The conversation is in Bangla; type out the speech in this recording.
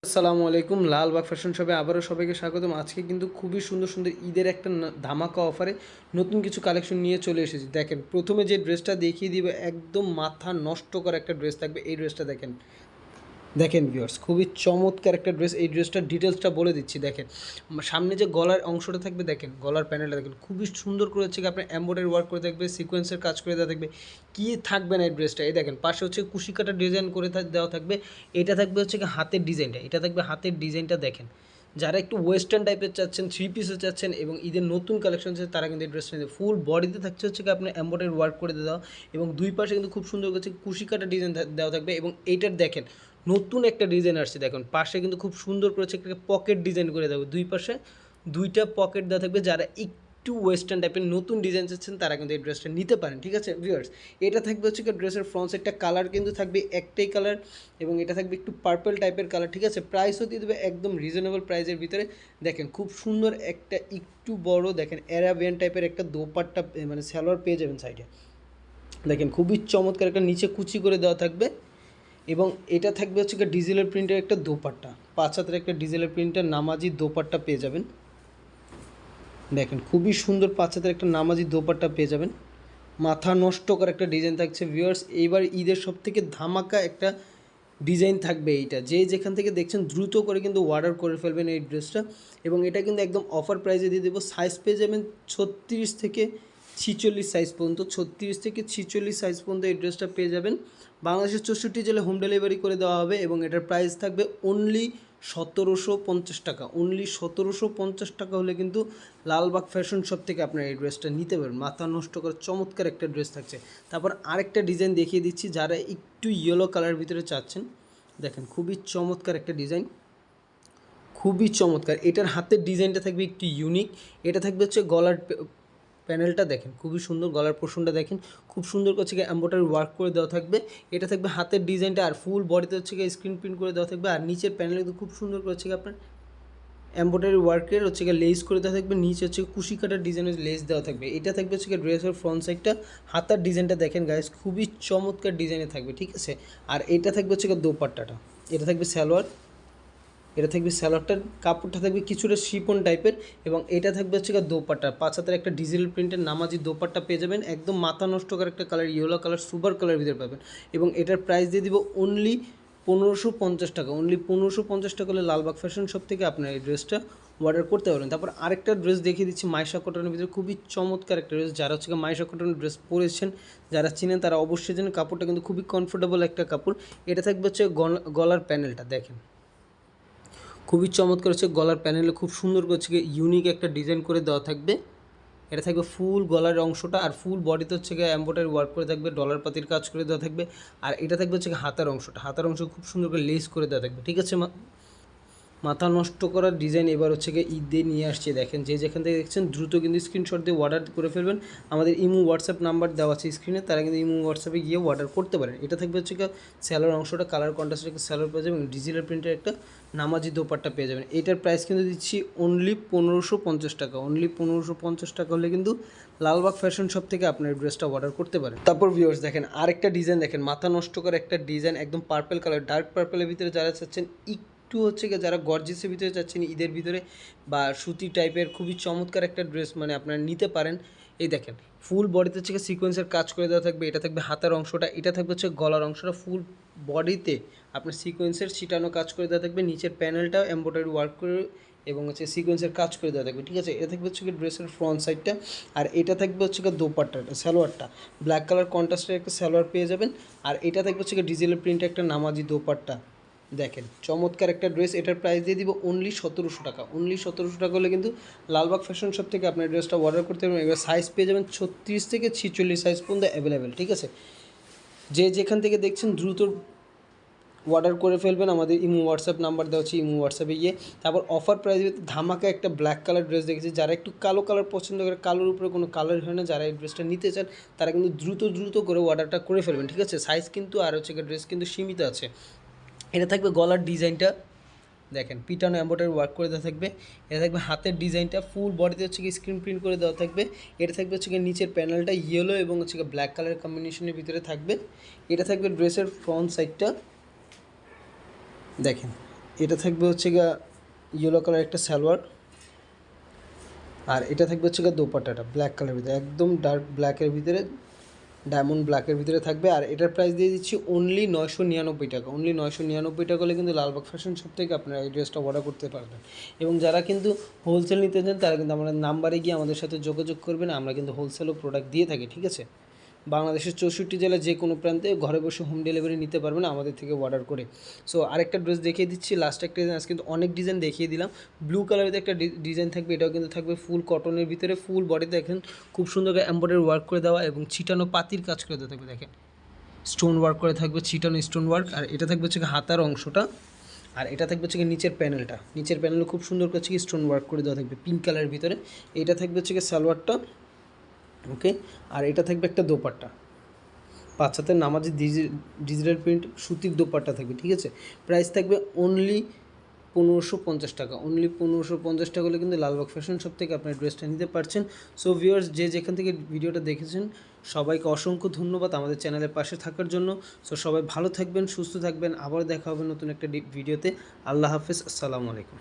আসসালামু আলাইকুম, লালবাগ ফ্যাশন শপে আবারও সবাইকে স্বাগতম। আজকে কিন্তু খুবই সুন্দর সুন্দর ঈদের একটা ধামাকা অফারে নতুন কিছু কালেকশন নিয়ে চলে এসেছি। দেখেন, প্রথমে যে ড্রেসটা দেখিয়ে দিবে একদম মাথা নষ্ট করা একটা ড্রেস থাকবে। এই ড্রেসটা দেখেন, দেখেন ভিউয়ার্স, খুবই চমৎকার একটা ড্রেস। এই ড্রেসটার ডিটেলসটা বলে দিচ্ছি। দেখেন, সামনে যে গলার অংশটা থাকবে, দেখেন গলার প্যানেলটা দেখেন খুবই সুন্দর করে হচ্ছে আপনার এমব্রয়ডারি ওয়ার্ক করে থাকবে, সিকোয়েন্সের কাজ করে দেওয়া থাকবে। কী থাকবে না এই ড্রেসটা, এই দেখেন পাশে হচ্ছে কুশি কাটা ডিজাইন করে দেওয়া থাকবে। এটা থাকবে হচ্ছে হাতের ডিজাইনটা, এটা থাকবে হাতের ডিজাইনটা। দেখেন, যারা একটু ওয়েস্টার্ন টাইপের চাচ্ছেন, থ্রি পিসে চাচ্ছেন এবং ঈদের নতুন কালেকশন আছে, তারা কিন্তু এই ড্রেসটা নিতে। ফুল বডিতে থাকছে হচ্ছে আপনার এমব্রয়ডারি ওয়ার্ক করে দেওয়া এবং দুই পাশে কিন্তু খুব সুন্দর হচ্ছে কুশি কাটা ডিজাইন দেওয়া থাকবে। এবং এইটার দেখেন নতুন একটা ডিজাইন আসছে, দেখুন পাশে কিন্তু খুব সুন্দর করেছে একটা পকেট ডিজাইন করে দেবে। দুই পাশে দুইটা পকেট দেওয়া থাকবে। যারা একটু ওয়েস্টার্ন টাইপের নতুন ডিজাইন চাচ্ছেন, তারা কিন্তু এই ড্রেসটা নিতে পারেন। ঠিক আছে ভিউয়ার্স, এটা থাকবে হচ্ছে কি ড্রেসের ফ্রন্ট সাইডটা কালার কিন্তু থাকবে একটাই কালার এবং এটা থাকবে একটু পার্পল টাইপের কালার। ঠিক আছে, প্রাইসও দিয়ে দেবে একদম রিজনেবল প্রাইসের ভিতরে। দেখেন খুব সুন্দর একটা একটু বড় দেখেন অ্যারাবিয়ান টাইপের একটা দোপাট্টা মানে সালোয়ার পেয়ে যাবেন সাইডে। দেখেন খুবই চমৎকার একটা নিচে কুচি করে দেওয়া থাকবে এবং এটা থাকবে হচ্ছে ডিজিটাল প্রিন্টের একটা দোপাট্টা, 5 হাতের একটা ডিজিটাল প্রিন্টের নামাজি দোপাট্টা পেয়ে যাবেন। দেখেন খুবই সুন্দর 5 হাতের একটা নামাজি দোপাট্টা পেয়ে যাবেন। মাথা নষ্ট করা একটা ডিজাইন থাকছে ভিউয়ার্স। এইবার ঈদের সব থেকে ধামাকা একটা ডিজাইন থাকবে এইটা। যে যেখান থেকে দেখছেন দ্রুত করে কিন্তু অর্ডার করে ফেলবেন এই ড্রেসটা এবং এটা কিন্তু একদম অফার প্রাইসে দিয়ে দেবো। সাইজ পেয়ে যাবেন 36 থেকে 46 সাইজ পর্যন্ত, 36 থেকে 46 সাইজ পর্যন্ত এই ড্রেসটা পেয়ে যাবেন। বাংলাদেশের 64 জেলায় হোম ডেলিভারি করে দেওয়া হবে এবং এটার প্রাইস থাকবে অনলি 1750 টাকা। অনলি 1750 টাকা হলে কিন্তু লালবাগ ফ্যাশন শপ থেকে আপনার এই ড্রেসটা নিতে পারবেন। মাথা নষ্ট করে চমৎকার একটা ড্রেস থাকছে। তারপর আরেকটা ডিজাইন দেখিয়ে দিচ্ছি, যারা একটু ইয়েলো কালারের ভিতরে চাচ্ছেন। দেখেন খুবই চমৎকার একটা ডিজাইন, খুবই চমৎকার। এটার হাতের ডিজাইনটা থাকবে একটু ইউনিক। এটা থাকবে হচ্ছে গলার প্যানেলটা, দেখেন খুবই সুন্দর। গলার পোর্শনটা দেখেন খুব সুন্দর করছে এমব্রয়ডারি ওয়ার্ক করে দেওয়া থাকবে। এটা থাকবে হাতের ডিজাইনটা আর ফুল বডিতে হচ্ছে স্ক্রিন প্রিন্ট করে দেওয়া থাকবে। আর নিচের প্যানেলে কিন্তু খুব সুন্দর করছে আপনার এমব্রয়ডারি ওয়ার্কের হচ্ছে লেস করে দেওয়া থাকবে। নিচে হচ্ছে কুশি কাটার ডিজাইনের লেস দেওয়া থাকবে। এটা থাকবে হচ্ছে ড্রেসের ফ্রন্ট সাইডটা। হাতার ডিজাইনটা দেখেন গাইস, খুবই চমৎকার ডিজাইনে থাকবে। ঠিক আছে, আর এটা থাকবে হচ্ছে দোপাট্টাটা। এটা থাকবে সালোয়ার, এটা থাকবে সালোয়ারটার কাপড়টা থাকবে কিছুটা শিপন টাইপের এবং এটা থাকবে হচ্ছে দোপাট্টা। 5 হাতের একটা ডিজিটাল প্রিন্টের নামাজি দোপাট্টা পেয়ে যাবেন। একদম মাথা নষ্ট করার একটা colour, yellow colour, super colour ভিতরে পাবেন এবং এটার প্রাইস দিয়ে দিব অনলি 1550 টাকা। অনলি 1550 টাকা হলে লালবাগ ফ্যাশন শপ থেকে আপনার এই ড্রেসটা অর্ডার করতে পারবেন। তারপর আরেকটা ড্রেস দেখিয়ে দিচ্ছি মাইশা কটনের ভিতরে, খুবই চমৎকার একটা ড্রেস। যারা হচ্ছে মাইশা কটনের ড্রেস পরেছেন, যারা চিনেন, তারা অবশ্যই জানেন কাপড়টা কিন্তু খুবই কমফোর্টেবল একটা কাপড়। এটা থাকবে হচ্ছে গলার প্যানেলটা, দেখেন খুবই চমৎকার হচ্ছে গলার প্যানেলে খুব সুন্দর হচ্ছে ইউনিক একটা ডিজাইন করে দেওয়া থাকবে। এটা থাকবে ফুল গলার অংশটা আর ফুল বডিতে হচ্ছে এমব্রয়ডারি ওয়ার্ক করে থাকবে, ডলার পাতির কাজ করে দেওয়া থাকবে। আর এটা থাকবে হচ্ছে হাতার অংশটা, হাতার অংশ খুব সুন্দর করে লেস করে দেওয়া থাকবে। ঠিক আছে, মাথা নষ্ট করার ডিজাইন এবার হচ্ছে ঈদে নিয়ে আসছে। দেখেন, যে যেখান থেকে দেখছেন দ্রুত কিন্তু স্ক্রিনশট দিয়ে অর্ডার করে ফেলবেন। আমাদের ইমো হোয়াটসঅ্যাপ নাম্বার দেওয়া আছে স্ক্রিনে, তারা কিন্তু ইমো হোয়াটসঅ্যাপে গিয়ে অর্ডার করতে পারেন। এটা থাকবে হচ্ছে স্যালোর অংশটা কালার কন্ট্রাস্টের একটা স্যালোর পেয়ে যাবেন এবং ডিজিটাল প্রিন্টের একটা নামাজি দোপাট্টা পেয়ে যাবেন। এটার প্রাইস কিন্তু দিচ্ছি অনলি 1550 টাকা। অনলি 1550 টাকা হলে কিন্তু লালবাগ ফ্যাশন শপ থেকে আপনার ড্রেসটা অর্ডার করতে পারেন। তারপর ভিউয়ার্স দেখেন আরেকটা ডিজাইন, দেখেন মাথা নষ্ট করে একটা ডিজাইন, একদম পার্পল কালার, ডার্ক পার্পলের ভিতরে যারা চাচ্ছেন, একটু হচ্ছে যারা গর্জিসের ভিতরে চাচ্ছেন ঈদের ভিতরে বা সুতি টাইপের, খুবই চমৎকার একটা ড্রেস মানে আপনারা নিতে পারেন। এই দেখেন ফুল বডিতে হচ্ছে সিকোয়েন্সের কাজ করে দেওয়া থাকবে। এটা থাকবে হাতার অংশটা, এটা থাকবে হচ্ছে গলার অংশটা। ফুল বডিতে আপনার সিকোয়েন্সের ছিটানো কাজ করে দেওয়া থাকবে। নিচের প্যানেলটাও এমব্রয়ডারি ওয়ার্ক করে এবং হচ্ছে সিকোয়েন্সের কাজ করে দেওয়া থাকবে। ঠিক আছে, এটা থাকবে হচ্ছে ড্রেসের ফ্রন্ট সাইডটা আর এটা থাকবে হচ্ছে দোপাট্টাটা, সালোয়ারটা ব্ল্যাক কালার কন্ট্রাস্টের একটা সালোয়ার পেয়ে যাবেন। আর এটা থাকবে হচ্ছে ডিজিটাল প্রিন্টের একটা নামাজি দোপাট্টা। দেখেন চমৎকার একটা ড্রেস। এটার প্রাইস দিয়ে দিব অনলি 1700 টাকা। অনলি 1700 টাকা হলে কিন্তু লালবাগ ফ্যাশন শপ থেকে আপনার ড্রেসটা অর্ডার করতে পারবেন। এবার সাইজ পেয়ে যাবেন 36 থেকে 46 সাইজ পর্যন্ত অ্যাভেলেবেল। ঠিক আছে, যে যেখান থেকে দেখছেন দ্রুত অর্ডার করে ফেলবেন। আমাদের ইমো হোয়াটসঅ্যাপ নাম্বার দেওয়া হচ্ছে, ইমো হোয়াটসঅ্যাপে গিয়ে। তারপর অফার প্রাইস ধামাকা একটা ব্ল্যাক কালার ড্রেস দেখেছি। যারা একটু কালো কালার পছন্দ করে, কালোর উপরে কোনো কালার হয় না, যারা এই ড্রেসটা নিতে চান, তারা কিন্তু দ্রুত করে অর্ডারটা করে ফেলবেন। ঠিক আছে, সাইজ কিন্তু আর হচ্ছে ড্রেস কিন্তু সীমিত আছে। এটা থাকবে গলার ডিজাইনটা, দেখেন পিটানো এমব্রয়ডারি ওয়ার্ক করে দেওয়া থাকবে। এটা থাকবে হাতের ডিজাইনটা, ফুল বডিতে হচ্ছে স্ক্রিন প্রিন্ট করে দেওয়া থাকবে। এটা থাকবে হচ্ছে নিচের প্যানেলটা ইয়েলো এবং হচ্ছে ব্ল্যাক কালার কম্বিনেশনের ভিতরে থাকবে। এটা থাকবে ড্রেসের ফ্রন্ট সাইডটা, দেখেন এটা থাকবে হচ্ছে গা ইয়েলো কালার একটা সালোয়ার, আর এটা থাকবে হচ্ছে গা দোপাট্টাটা ব্ল্যাক কালারের ভিতরে, একদম ডার্ক ব্ল্যাকের ভিতরে, ডায়মন্ড ব্ল্যাকের ভিতরে থাকবে। আর এটার প্রাইস দিয়ে দিচ্ছি অনলি 999 টাকা। অনলি 999 টাকা হলে কিন্তু লালবাগ ফ্যাশন শপ থেকে আপনারা এই ড্রেসটা অর্ডার করতে পারবেন। এবং যারা কিন্তু হোলসেল নিতে চান তারা কিন্তু আমাদের নাম্বারে গিয়ে আমাদের সাথে যোগাযোগ করবেন, আমরা কিন্তু হোলসেলও প্রোডাক্ট দিয়ে থাকি, ঠিক আছে। বাংলাদেশের 64 জেলার যে কোনো প্রান্তে ঘরে বসে হোম ডেলিভারি নিতে পারবেন আমাদের থেকে অর্ডার করে। সো আরেকটা ড্রেস দেখিয়ে দিচ্ছি, লাস্ট একটা ডিজাইন, আজকে কিন্তু অনেক ডিজাইন দেখিয়ে দিলাম। ব্লু কালারের একটা ডিজাইন থাকবে, এটাও কিন্তু থাকবে ফুল কটনের ভিতরে, ফুল বডিতে দেখেন খুব সুন্দর করে এমব্রয়ডারি ওয়ার্ক করে দেওয়া এবং ছিটানো পাতির কাজ করে দেওয়া থাকবে, দেখেন স্টোন ওয়ার্ক করে থাকবে, ছিটানো স্টোন ওয়ার্ক। আর এটা থাকবে হচ্ছে হাতার অংশটা, আর এটা থাকবে হচ্ছে নিচের প্যানেলটা, নিচের প্যানেলে খুব সুন্দর করে হচ্ছে স্টোন ওয়ার্ক করে দেওয়া থাকবে পিঙ্ক কালারের ভিতরে। এটা থাকবে হচ্ছে সালোয়ারটা, ওকে। আর এটা থাকবে একটা দোপাট্টা, 5 হাতের নামাজি ডিজিটাল প্রিন্ট সুতির দোপাট্টা থাকবে, ঠিক আছে। প্রাইস থাকবে অনলি 1550 টাকা। অনলি 1550 টাকা হলে কিন্তু লালবাগ ফ্যাশন শপ থেকে আপনার ড্রেসটা নিতে পারছেন। সো ভিউয়ার্স, যে যেখান থেকে ভিডিওটা দেখেছেন সবাইকে অসংখ্য ধন্যবাদ আমাদের চ্যানেলের পাশে থাকার জন্য। সো সবাই ভালো থাকবেন, সুস্থ থাকবেন, আবার দেখা হবে নতুন একটা ভিডিওতে। আল্লাহ হাফেজ, আসসালামু আলাইকুম।